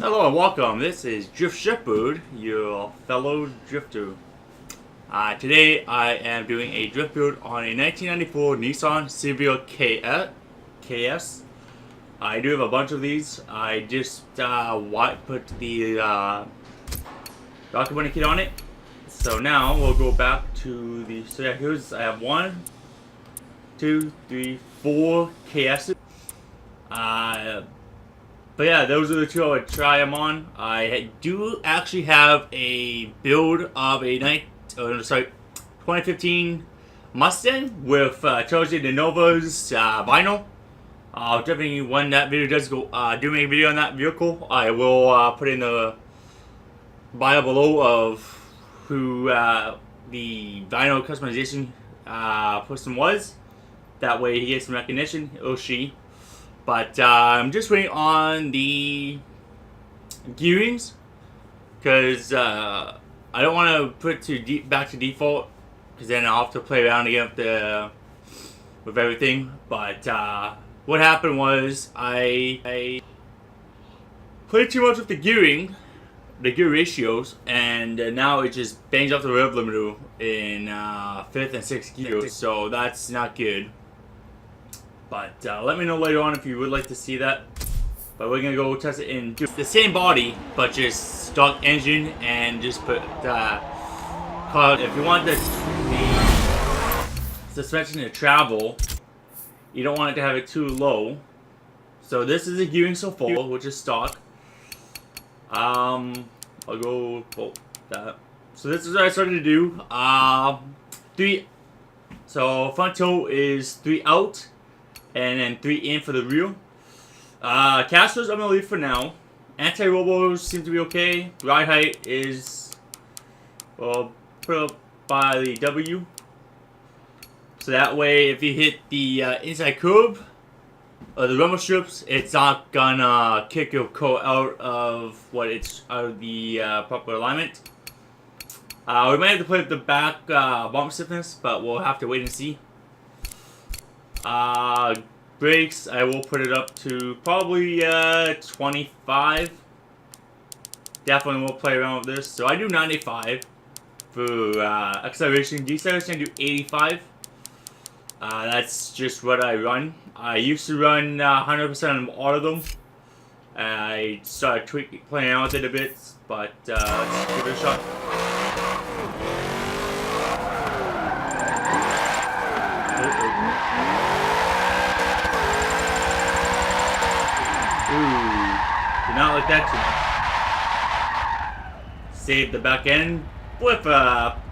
Hello and welcome. This is Drift Shepherd, your fellow drifter. Today I am doing a drift build on a 1994 Nissan Silvia K KS. I do have a bunch of these. I just put the document kit on it. So now we'll go back to the. So yeah, I have 1, 2, 3, 4 KSs. But yeah, those are the two I would try them on. I do actually have a build of a 2015 Mustang with Trojan de Nova's vinyl. Definitely when that video does go, do make a video on that vehicle, I will put in the bio below of who the vinyl customization person was. That way he gets some recognition, or she. But I'm just waiting on the gearings because I don't want to put it back to default because then I'll have to play around again with everything. But what happened was I played too much with the gearing, the gear ratios, and now it just bangs off the rev limiter in 5th and 6th gear, so that's not good. But let me know later on if you would like to see that. But we're gonna go test it in the same body, but just stock engine, and just put if you want the suspension to travel, you don't want it to have it too low. So this is the gearing so far, which is stock. I'll go that. So this is what I started to do. 3. So front toe is 3 out. And then 3 in for the rear. Casters I'm going to leave for now. Anti-robos seem to be okay. Ride height is put up by the W. So that way if you hit the inside curb or the rumble strips, it's not gonna kick your car out of out of the proper alignment. We might have to play with the back bump stiffness, but we'll have to wait and see. Brakes, I will put it up to probably 25. Definitely will play around with this. So I do 95 for acceleration. Deceleration, I do 85. That's just what I run. I used to run 100% on all of them. I started playing around with it a bit, but let's give it a shot. Ooh, not like that too much. Save the back end with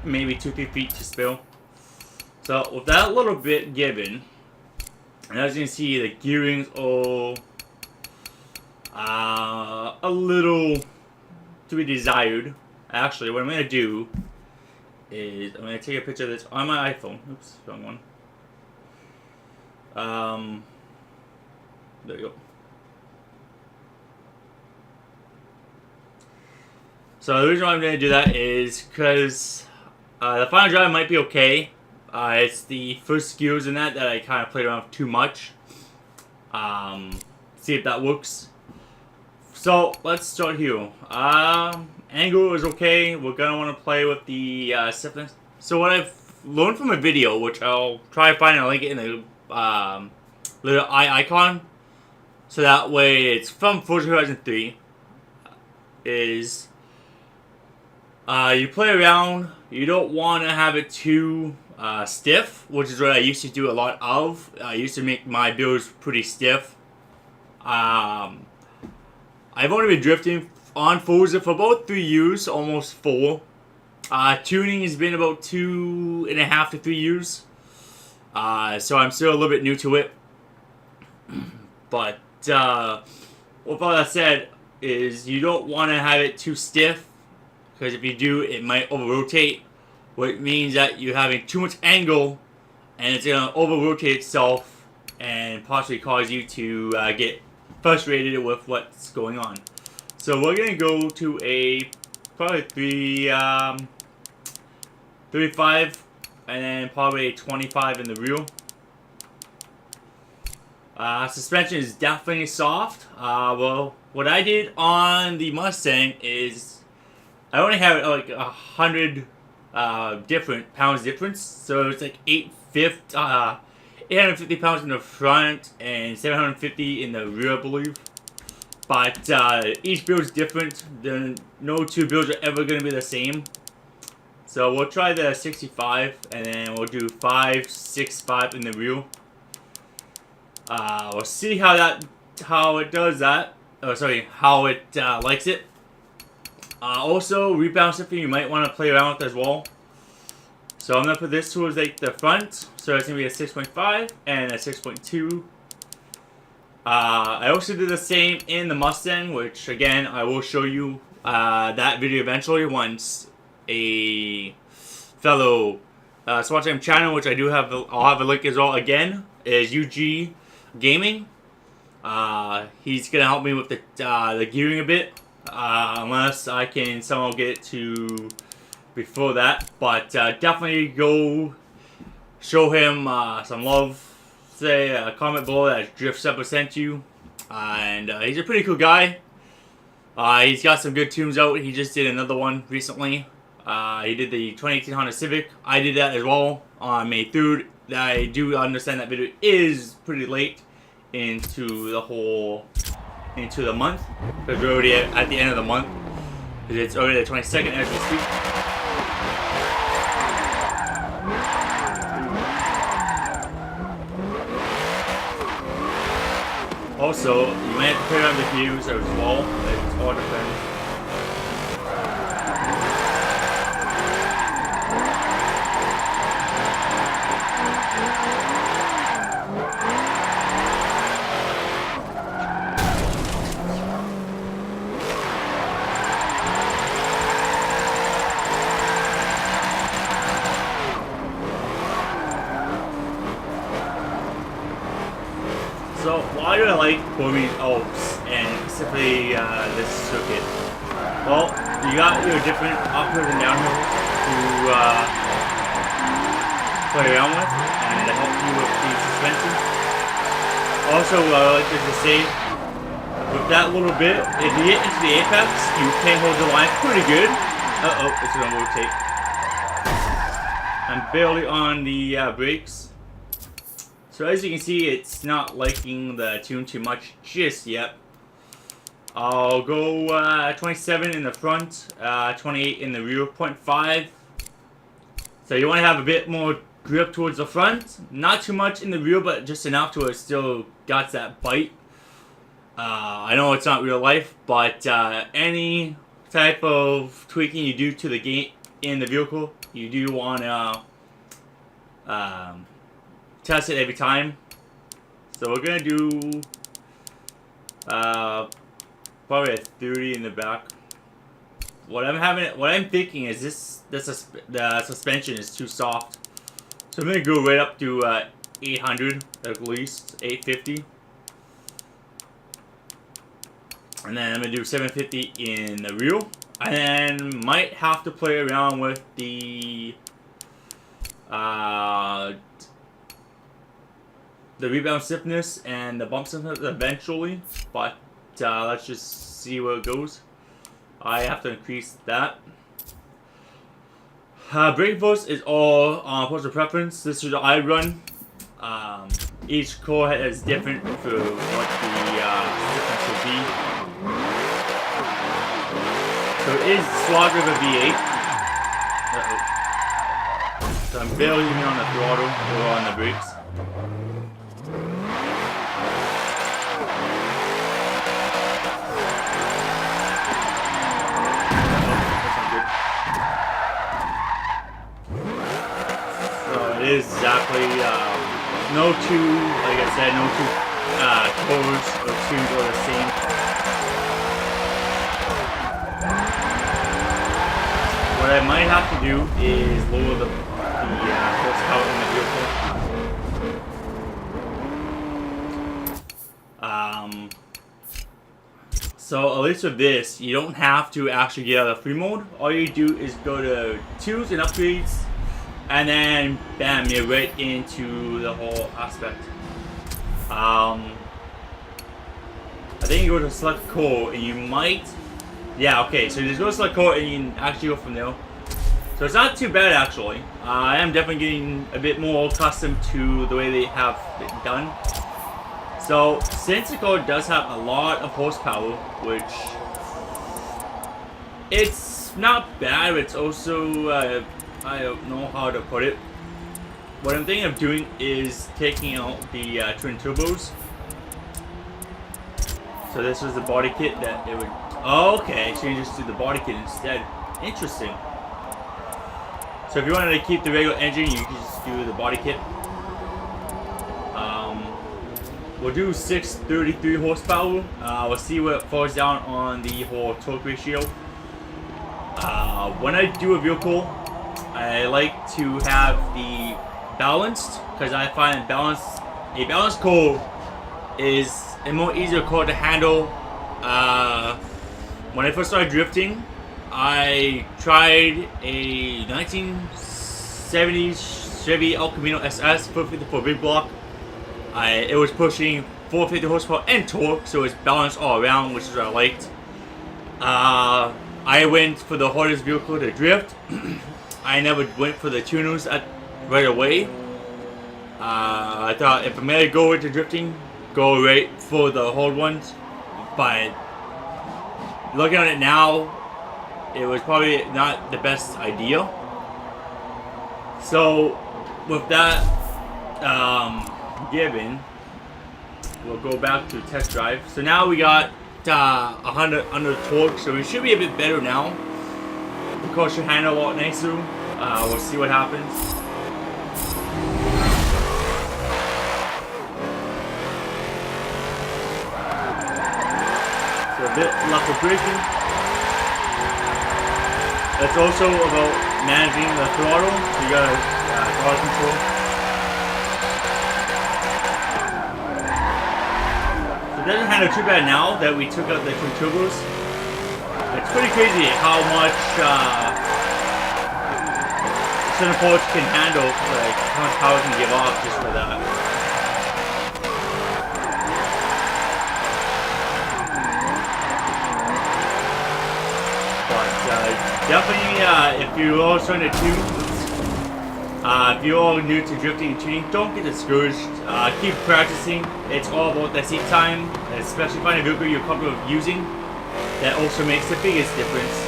maybe 2-3 feet to spill. So with that little bit given, and as you can see, the gearings are a little to be desired. Actually, what I'm gonna do is I'm gonna take a picture of this on my iPhone. Oops, wrong one. There you go. So the reason why I'm going to do that is because the final drive might be okay. It's the first gears in that I kind of played around with too much. See if that works. So let's start here. Angle is okay. We're going to want to play with the stiffness. So what I've learned from a video, which I'll try to find and link it in the little eye icon. So that way it's from Forza Horizon 3. Is you play around, you don't want to have it too stiff, which is what I used to do a lot of. I used to make my builds pretty stiff. I've only been drifting on Forza for about 3 years, almost 4. Tuning has been about 2.5 to 3 years. So I'm still a little bit new to it. But with all that said, is you don't want to have it too stiff. Because if you do, it might over-rotate, which means that you're having too much angle, and it's going to over-rotate itself, and possibly cause you to get frustrated with what's going on. So we're going to go to a probably 35, and then probably a 25 in the rear. Suspension is definitely soft. Well, what I did on the Mustang is I only have like 100 different pounds difference, so it's like 850 pounds in the front and 750 in the rear, I believe. But each build is different. No two builds are ever going to be the same. So we'll try the 65, and then we'll do 565 in the rear. We'll see how it does that. Oh, sorry, how it likes it. Also, rebound shifting you might want to play around with as well. So I'm gonna put this towards like the front, so it's gonna be a 6.5 and a 6.2. I also did the same in the Mustang, which again I will show you that video eventually once a fellow Swatch channel, which I do have, I'll have a link as well. Again, is UG Gaming. He's gonna help me with the gearing a bit, unless I can somehow get it to before that. But definitely go show him some love. Say a comment below that Drift Supper sent you, and he's a pretty cool guy. He's got some good tunes out. He just did another one recently. He did the 2018 Honda Civic. I did that as well on May 3rd. I do understand that video is pretty late into the month, because we're already at the end of the month. It's already the 22nd as we speak. Also, you might have to play around the views as well. It all depends. So, why do I like BERNESE Alps, and specifically this circuit? Well, you got your different uphills and downhills to play around with, and to help you with the suspension. Also, like to say, with that little bit, if you get into the apex, you can hold the line pretty good. Uh-oh, it's gonna rotate. I'm barely on the brakes. So as you can see, it's not liking the tune too much just yet. I'll go 27 in the front, 28 in the rear, 0.5. So you want to have a bit more grip towards the front. Not too much in the rear, but just enough to where it still got that bite. I know it's not real life, but any type of tweaking you do to the gate in the vehicle, you do want to test it every time. So we're gonna do probably a 30 in the back. What I'm thinking is the suspension is too soft. So I'm gonna go right up to 800 at least, 850. And then I'm gonna do 750 in the rear. And then might have to play around with the rebound stiffness and the bump stiffness eventually, but let's just see where it goes. I have to increase that. Brake force is all personal preference. This is what I run. Each core is different for what the stiffness will be. So it is slotted with a V8. So I'm barely even on the throttle or on the brakes. It is exactly no two, like I said, no two cores or tunes are the same. What I might have to do is lower the horsepower in the vehicle. So at least with this, you don't have to actually get out of free mode. All you do is go to tunes and upgrades. And then, bam, you're right into the whole aspect. I think you go to select core and you might, yeah, okay, so you just go to select core and you can actually go from there. So it's not too bad actually. I am definitely getting a bit more accustomed to the way they have it done. So since the car does have a lot of horsepower, which it's not bad, but it's also, I don't know how to put it. What I'm thinking of doing is taking out the twin turbos. So this was the body kit that it would... Oh, okay, so you just do the body kit instead. Interesting. So if you wanted to keep the regular engine, you can just do the body kit. We'll do 633 horsepower. We'll see what falls down on the whole torque ratio. When I do a vehicle, I like to have the balanced, because I find a balanced core is a more easier core to handle. When I first started drifting, I tried a 1970s Chevy El Camino SS 454 big block. It was pushing 450 horsepower and torque, so it was balanced all around, which is what I liked. I went for the hardest vehicle to drift. I never went for the tuners right away. I thought if I'm gonna go into drifting, go right for the hard ones. But looking at it now, it was probably not the best idea. So with that given, we'll go back to test drive. So now we got 100 under torque, so we should be a bit better now. The car should handle a lot nicer. We'll see what happens. So a bit left of braking. It's also about managing the throttle. You got throttle control. So it doesn't handle too bad now that we took out the twin turbos. It's pretty crazy how much center ports can handle, like how much power it can give off just for that. Definitely, if you're all starting to tune, if you're all new to drifting and tuning, don't get discouraged. Keep practicing. It's all about the seat time, especially finding a vehicle you're comfortable with using. That also makes the biggest difference.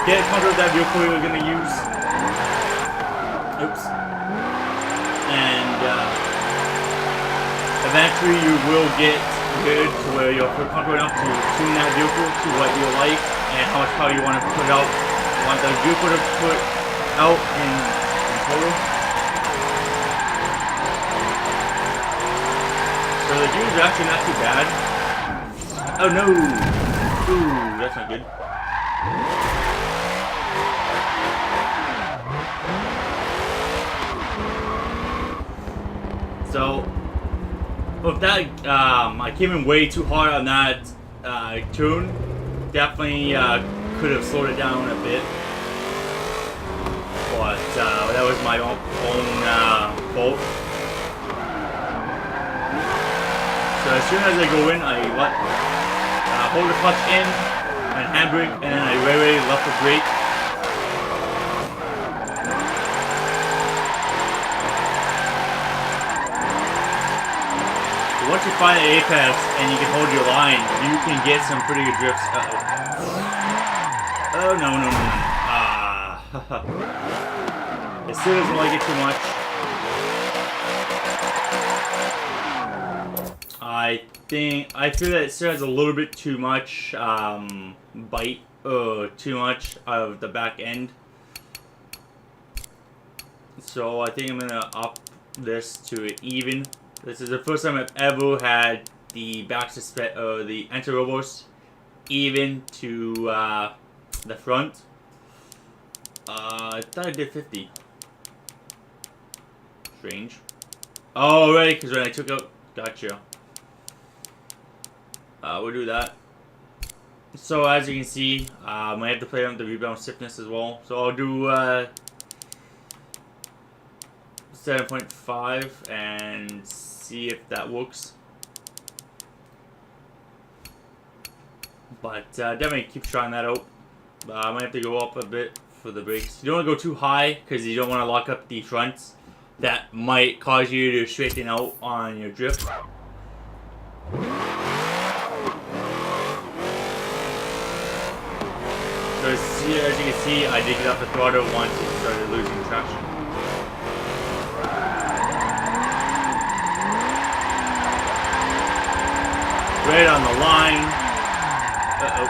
Get comfortable with that vehicle you're going to use. Oops. And eventually you will get good to where you'll feel comfortable enough to tune that vehicle to what you like and how much power you want to put out. You want the vehicle to put out in total. So the dunes are actually not too bad. Oh no! Ooh, that's not good. So with that, I came in way too hard on that tune. Definitely could have slowed it down a bit, but that was my own fault. So as soon as I go in, I hold the clutch in and handbrake, and then I very left the brake. Once you find the apex and you can hold your line, you can get some pretty good drifts. Oh no. It still doesn't like it too much. I feel that it still has a little bit too much bite, too much of the back end. So I think I'm gonna up this to even. This is the first time I've ever had the the anti-robos even to the front. I thought I did 50. Strange. Oh, right, because when I took out, gotcha. We'll do that. So as you can see, I have to play on the rebound stiffness as well. So I'll do 7.5 and see if that works. But definitely keep trying that out. I might have to go up a bit for the brakes. You don't want to go too high because you don't want to lock up the fronts. That might cause you to straighten out on your drift. So as you can see, I did get up the throttle once it started losing traction. Right on the line. Uh-oh.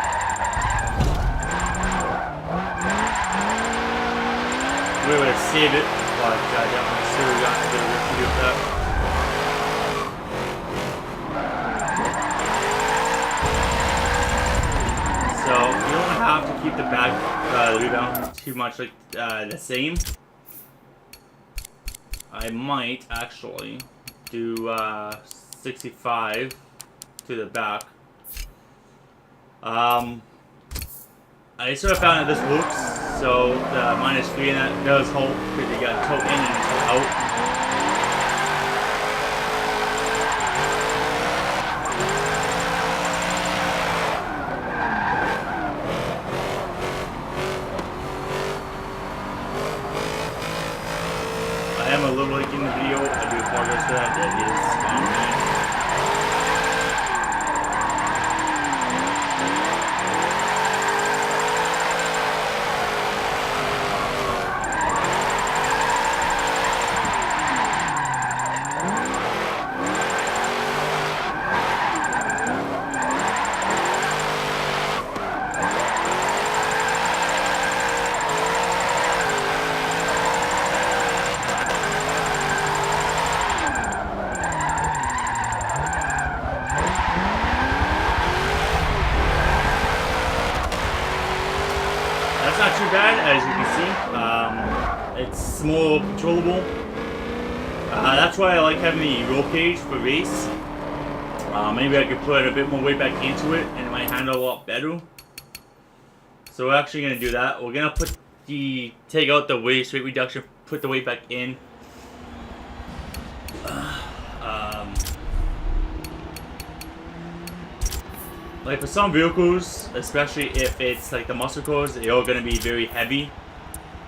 We would have saved it, but I definitely still got a bit of work to do with that. So you don't have to keep the back rebound too much like the same. I might actually do 65 to the back. I sort of found that this works, so the -3 in that does hold because you got toe in and toe out. I am a little late in the video. I do apologize for that. That is on me. Not too bad, as you can see. It's more controllable. That's why I like having the roll cage for race. Maybe I could put a bit more weight back into it and it might handle a lot better. So we're actually going to do that. We're going to take out the weight reduction, put the weight back in. Like for some vehicles, especially if it's like the muscle cars, they are going to be very heavy.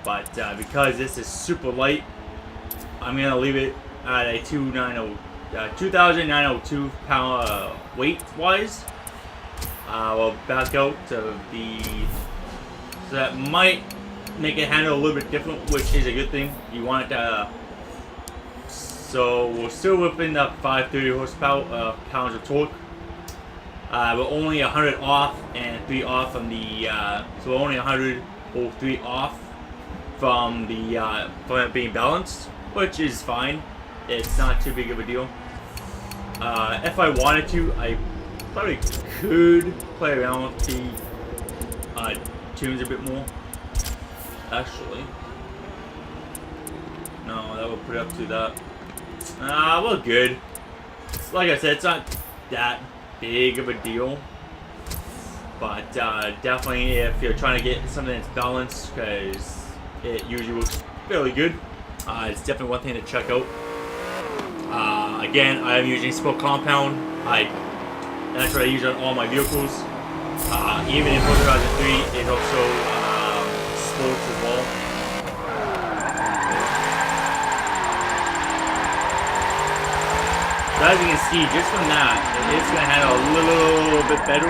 But because this is super light, I'm going to leave it at a 2,902 pound weight wise. We'll back out to the... So that might make it handle a little bit different, which is a good thing. You want it to... So we're still within the 530 horsepower pounds of torque. We're only 100 off and 3 off from the, so we're only 100 or 3 off from the, from it being balanced, which is fine. It's not too big of a deal. If I wanted to, I probably could play around with the, tunes a bit more. Actually. No, that would put it up to that. We're good. Like I said, it's not that big of a deal, but definitely if you're trying to get something that's balanced, because it usually works fairly good, it's definitely one thing to check out. Again, I am using Sport Compound. That's what I use on all my vehicles. Even in Forza 2003, it's also sports as well. So as you can see, just from that, it's going to handle a little bit better.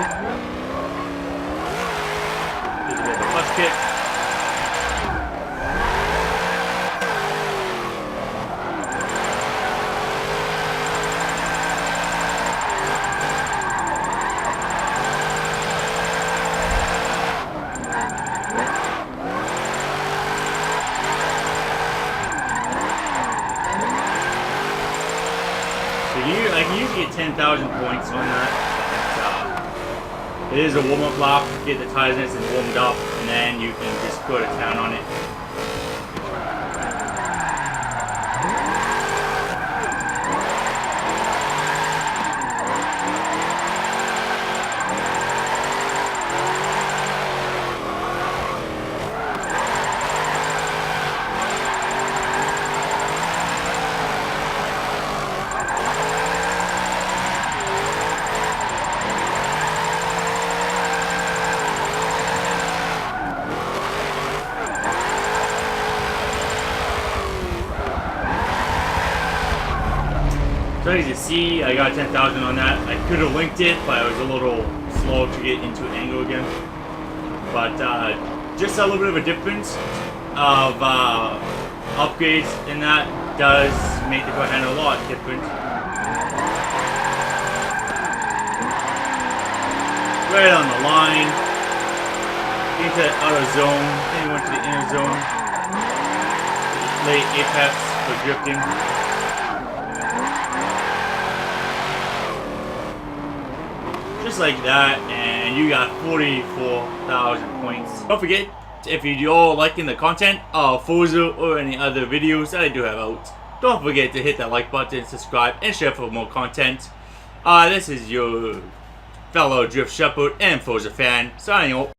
There's a bit of a clutch kick. I can usually get 10,000 points on that. It is a warm-up lap, get the tires nice and warmed up, and then you can just go to town on it. So as you see, I got 10,000 on that. I could have linked it, but I was a little slow to get into angle again. But just a little bit of a difference of upgrades in that does make the car handle a lot different. Right on the line. Into the outer zone. Then we went to the inner zone. Late apex for drifting. Just like that, and you got 44,000 points. Don't forget, if you're liking the content of Forza or any other videos that I do have out, don't forget to hit that like button, subscribe, and share for more content. This is your fellow Drift Shepherd and Forza fan signing out.